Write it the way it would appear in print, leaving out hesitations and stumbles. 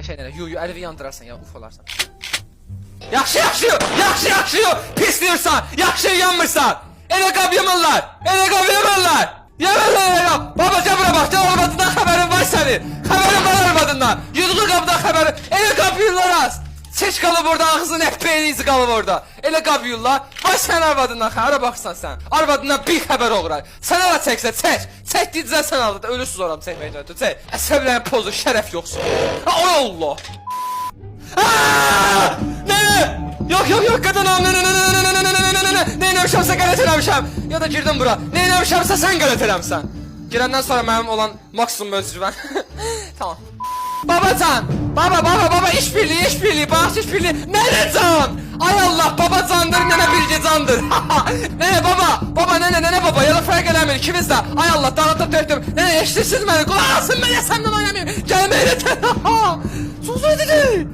şey nələ, yu, əlvi yandırarsan ya, uf olarsan. Yaxşı, pisliyirsən, yaxşı yanmırsan. Elə qab yemırlar, Yemirlər elə qab. Baba, gəl bura bax, gəl arvadından xəbərin var sənin. Xəbərin var arvadından, yuduğu qabdan xəbərin. Elə qab yuyurlar az. Seç qalıb orada, ağzın əhpeyli izi qalıb orada. Elə qab yuyurlar, var sən arvadından xəbərə baxsan sən. Arvadından bir xəbər oğurar. Sənə la çəksə, çək. Çək deyəcəksən sən aldı, ölüsüz oram çəkməkdən ötü, çək. Əsəblərin pozu, şərəf yoxsun. Oy Allah. Yok kadınım, neylemişimse qələt eləmişəm. Ya da girdim bura, neylemişimse sen qələt eləmişsən. Girəndən sonra mənim olan maksimum özrüvən. Tamam. Babacan, baba, işbirliği, bağış işbirliği. Nene can? Ay Allah, baba candır, nene birgə candır. Nene baba, nene baba, ya da fərq eləmir ikimiz də. Ay Allah, dağıtıb töktüm. Nene eşitsiz məni, qulaq asın mənə, səndən oynamayayım. Gəlmə elə sus ödedi.